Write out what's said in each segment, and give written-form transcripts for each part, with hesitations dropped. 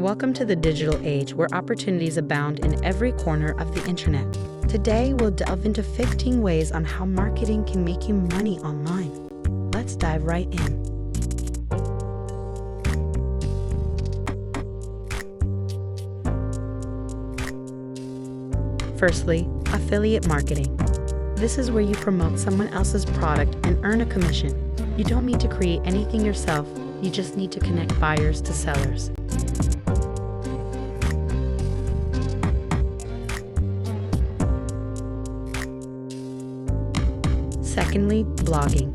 Welcome to the digital age where opportunities abound in every corner of the internet. Today, we'll delve into 15 ways on how marketing can make you money online. Let's dive right in. Firstly, affiliate marketing. This is where you promote someone else's product and earn a commission. You don't need to create anything yourself, you just need to connect buyers to sellers. Secondly, blogging.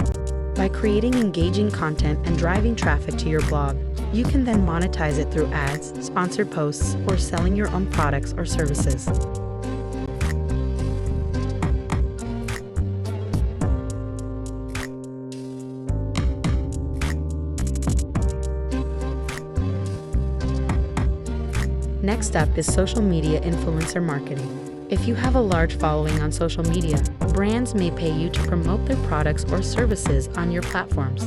By creating engaging content and driving traffic to your blog, you can then monetize it through ads, sponsored posts, or selling your own products or services. Next up is social media influencer marketing. If you have a large following on social media, brands may pay you to promote their products or services on your platforms.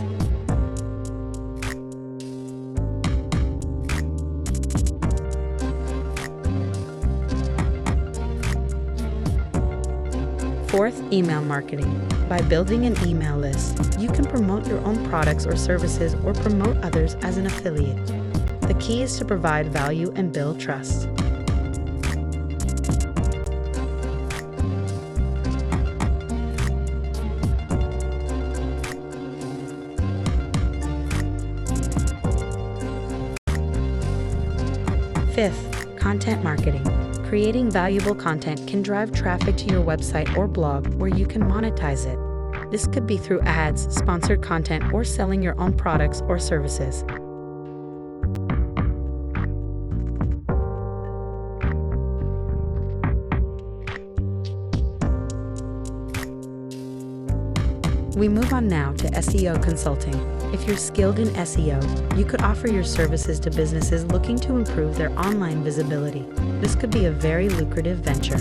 Fourth, email marketing. By building an email list, you can promote your own products or services or promote others as an affiliate. The key is to provide value and build trust. Fifth, content marketing. Creating valuable content can drive traffic to your website or blog where you can monetize it. This could be through ads, sponsored content, or selling your own products or services. We move on now to SEO consulting. If you're skilled in SEO, you could offer your services to businesses looking to improve their online visibility. This could be a very lucrative venture.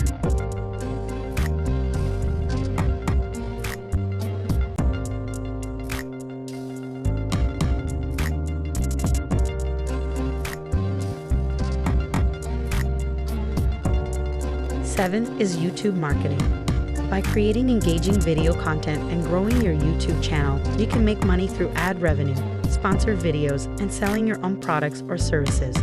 Seventh is YouTube marketing. By creating engaging video content and growing your YouTube channel, you can make money through ad revenue, sponsored videos, and selling your own products or services.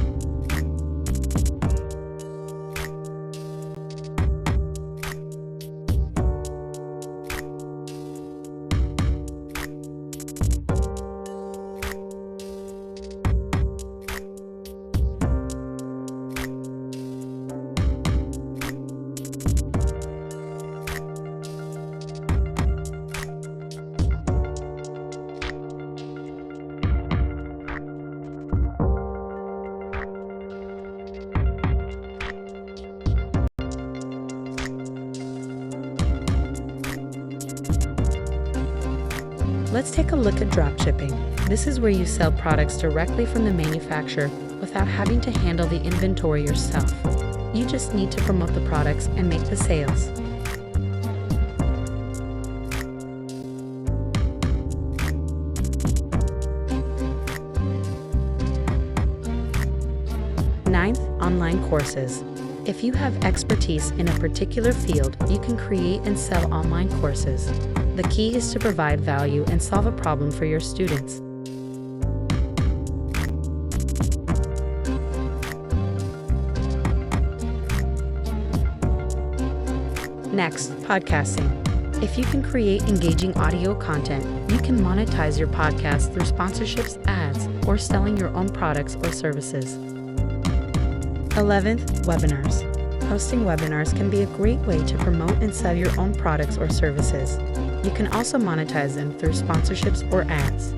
Let's take a look at dropshipping. This is where you sell products directly from the manufacturer without having to handle the inventory yourself. You just need to promote the products and make the sales. Ninth, online courses. If you have expertise in a particular field, you can create and sell online courses. The key is to provide value and solve a problem for your students. Next, podcasting. If you can create engaging audio content, you can monetize your podcast through sponsorships, ads, or selling your own products or services. 11th, webinars. Hosting webinars can be a great way to promote and sell your own products or services. You can also monetize them through sponsorships or ads.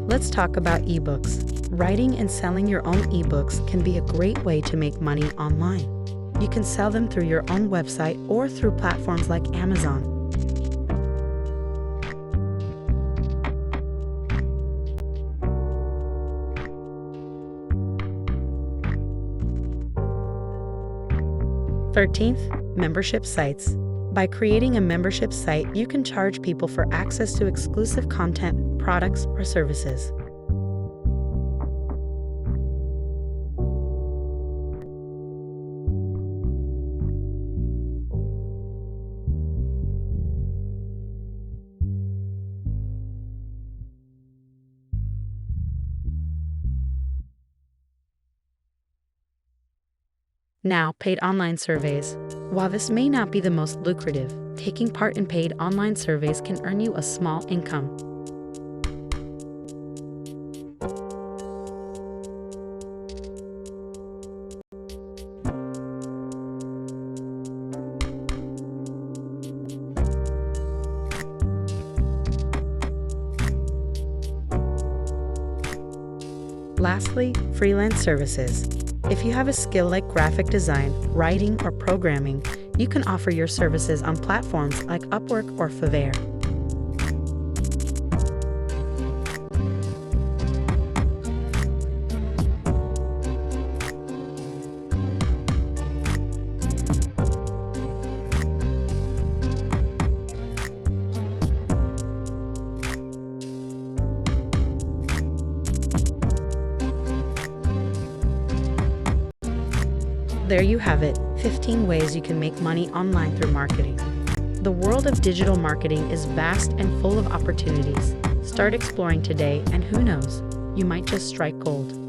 Let's talk about ebooks. Writing and selling your own ebooks can be a great way to make money online. You can sell them through your own website or through platforms like Amazon. 13th, membership sites. By creating a membership site, you can charge people for access to exclusive content, products, or services. Now, paid online surveys. While this may not be the most lucrative, taking part in paid online surveys can earn you a small income. Lastly, freelance services. If you have a skill like graphic design, writing, or programming, you can offer your services on platforms like Upwork or Fiverr. There you have it, 15 ways you can make money online through marketing. The world of digital marketing is vast and full of opportunities. Start exploring today, and who knows, you might just strike gold.